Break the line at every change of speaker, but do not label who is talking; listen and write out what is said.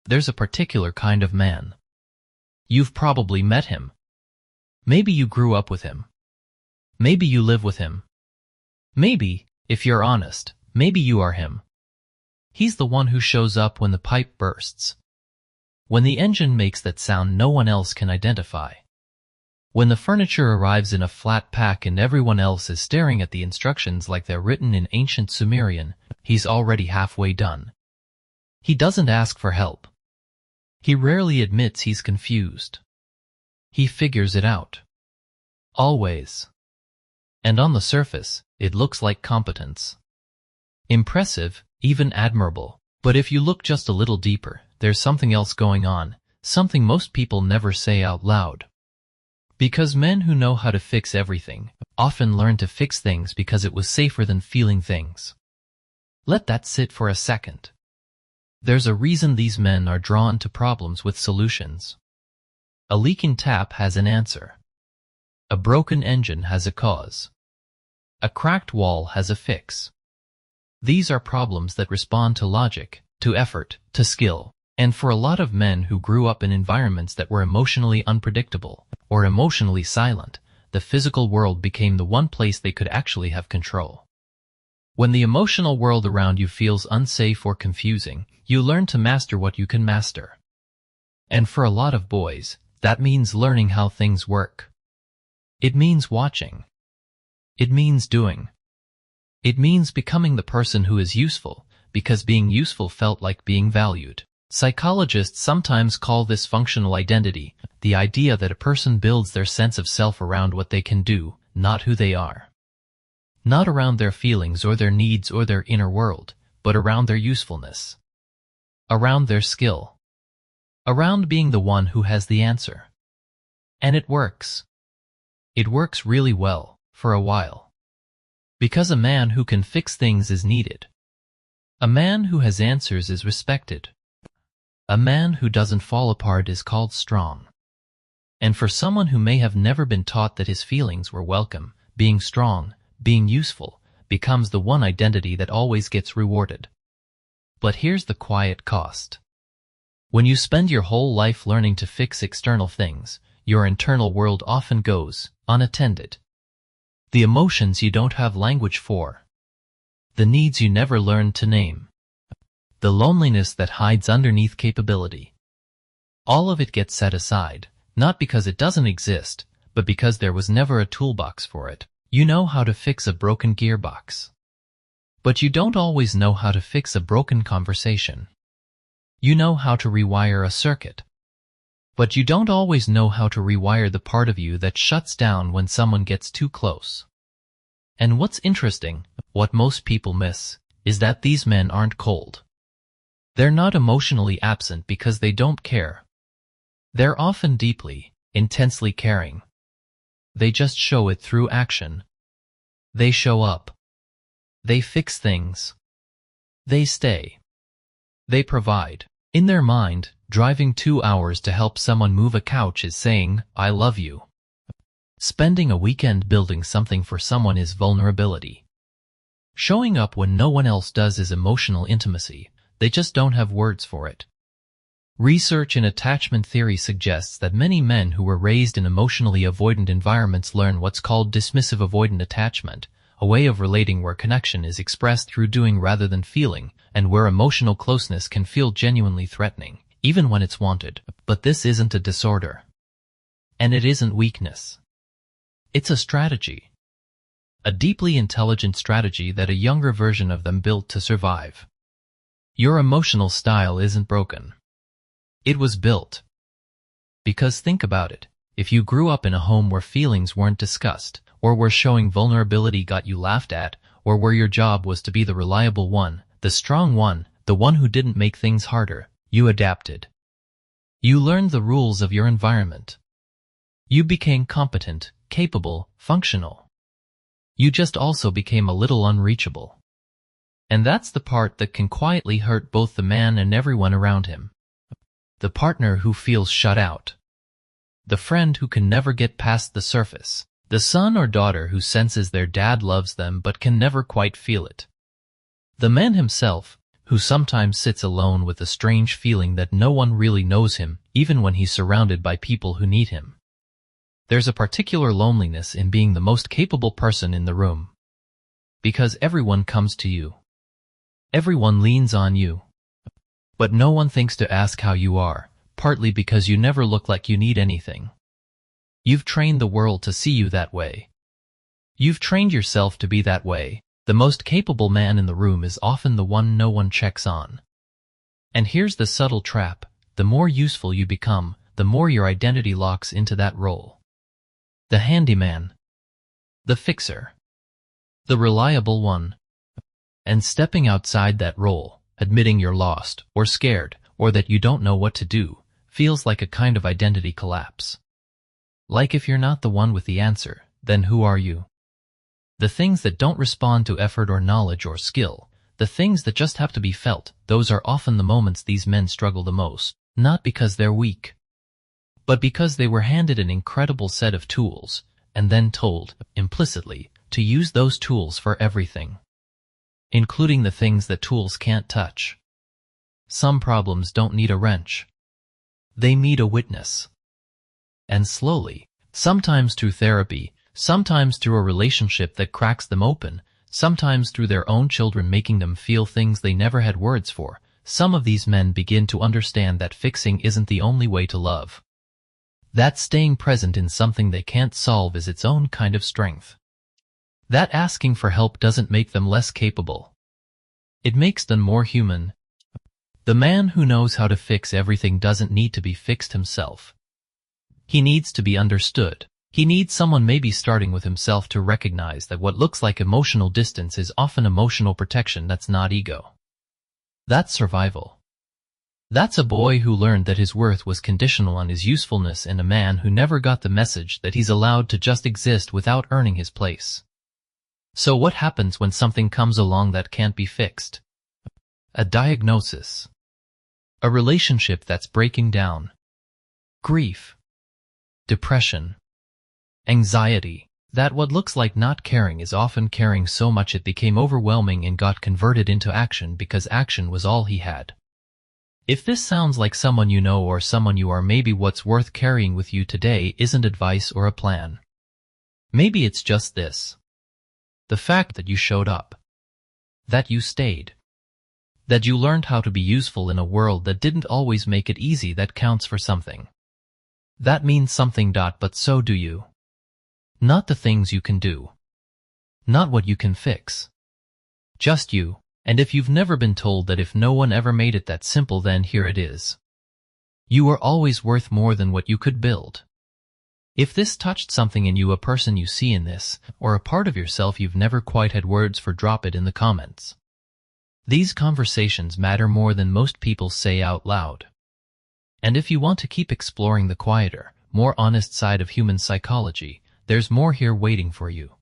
There's a particular kind of man. You've probably met him. Maybe you grew up with him. Maybe you live with him. Maybe, if you're honest, maybe you are him. He's the one who shows up when the pipe bursts. When the engine makes that sound no one else can identify. When the furniture arrives in a flat pack and everyone else is staring at the instructions like they're written in ancient Sumerian, he's already halfway done. He doesn't ask for help. He rarely admits he's confused. He figures it out. Always. And on the surface, it looks like competence. Impressive, even admirable. But if you look just a little deeper, there's something else going on, something most people never say out loud. Because men who know how to fix everything often learn to fix things because it was safer than feeling things. Let that sit for a second. There's a reason these men are drawn to problems with solutions. A leaking tap has an answer. A broken engine has a cause. A cracked wall has a fix. These are problems that respond to logic, to effort, to skill. And for a lot of men who grew up in environments that were emotionally unpredictable or emotionally silent, the physical world became the one place they could actually have control. When the emotional world around you feels unsafe or confusing, you learn to master what you can master. And for a lot of boys, that means learning how things work. It means watching. It means doing. It means becoming the person who is useful, because being useful felt like being valued. Psychologists sometimes call this functional identity, the idea that a person builds their sense of self around what they can do, not who they are. Not around their feelings or their needs or their inner world, but around their usefulness. Around their skill. Around being the one who has the answer. And it works. It works really well, for a while. Because a man who can fix things is needed. A man who has answers is respected. A man who doesn't fall apart is called strong. And for someone who may have never been taught that his feelings were welcome, being strong, being useful, becomes the one identity that always gets rewarded. But here's the quiet cost. When you spend your whole life learning to fix external things, your internal world often goes unattended. The emotions you don't have language for. The needs you never learned to name. The loneliness that hides underneath capability. All of it gets set aside, not because it doesn't exist, but because there was never a toolbox for it. You know how to fix a broken gearbox. But you don't always know how to fix a broken conversation. You know how to rewire a circuit. But you don't always know how to rewire the part of you that shuts down when someone gets too close. And what's interesting, what most people miss, is that these men aren't cold. They're not emotionally absent because they don't care. They're often deeply, intensely caring. They just show it through action. They show up. They fix things. They stay. They provide. In their mind, driving 2 hours to help someone move a couch is saying, "I love you." Spending a weekend building something for someone is vulnerability. Showing up when no one else does is emotional intimacy. They just don't have words for it. Research in attachment theory suggests that many men who were raised in emotionally avoidant environments learn what's called dismissive avoidant attachment, a way of relating where connection is expressed through doing rather than feeling, and where emotional closeness can feel genuinely threatening, even when it's wanted. But this isn't a disorder. And it isn't weakness. It's a strategy. A deeply intelligent strategy that a younger version of them built to survive. Your emotional style isn't broken. It was built. Because think about it, if you grew up in a home where feelings weren't discussed, or where showing vulnerability got you laughed at, or where your job was to be the reliable one, the strong one, the one who didn't make things harder, you adapted. You learned the rules of your environment. You became competent, capable, functional. You just also became a little unreachable. And that's the part that can quietly hurt both the man and everyone around him. The partner who feels shut out. The friend who can never get past the surface. The son or daughter who senses their dad loves them but can never quite feel it. The man himself, who sometimes sits alone with a strange feeling that no one really knows him, even when he's surrounded by people who need him. There's a particular loneliness in being the most capable person in the room. Because everyone comes to you. Everyone leans on you. But no one thinks to ask how you are, partly because you never look like you need anything. You've trained the world to see you that way. You've trained yourself to be that way. The most capable man in the room is often the one no one checks on. And here's the subtle trap. The more useful you become, the more your identity locks into that role. The handyman. The fixer. The reliable one. And stepping outside that role, admitting you're lost, or scared, or that you don't know what to do, feels like a kind of identity collapse. Like if you're not the one with the answer, then who are you? The things that don't respond to effort or knowledge or skill, the things that just have to be felt, those are often the moments these men struggle the most, not because they're weak, but because they were handed an incredible set of tools, and then told, implicitly, to use those tools for everything, including the things that tools can't touch. Some problems don't need a wrench. They need a witness. And slowly, sometimes through therapy, sometimes through a relationship that cracks them open, sometimes through their own children making them feel things they never had words for, some of these men begin to understand that fixing isn't the only way to love. That staying present in something they can't solve is its own kind of strength. That asking for help doesn't make them less capable. It makes them more human. The man who knows how to fix everything doesn't need to be fixed himself. He needs to be understood. He needs someone maybe starting with himself to recognize that what looks like emotional distance is often emotional protection that's not ego. That's survival. That's a boy who learned that his worth was conditional on his usefulness and a man who never got the message that he's allowed to just exist without earning his place. So what happens when something comes along that can't be fixed? A diagnosis. A relationship that's breaking down. Grief. Depression. Anxiety. That what looks like not caring is often caring so much it became overwhelming and got converted into action because action was all he had. If this sounds like someone you know or someone you are, maybe what's worth carrying with you today isn't advice or a plan. Maybe it's just this. The fact that you showed up. That you stayed. That you learned how to be useful in a world that didn't always make it easy. That counts for something. That means something. But so do you. Not the things you can do. Not what you can fix. Just you. And if you've never been told that if no one ever made it that simple, then here it is. You are always worth more than what you could build. If this touched something in you, a person you see in this, or a part of yourself you've never quite had words for, drop it in the comments. These conversations matter more than most people say out loud. And if you want to keep exploring the quieter, more honest side of human psychology, there's more here waiting for you.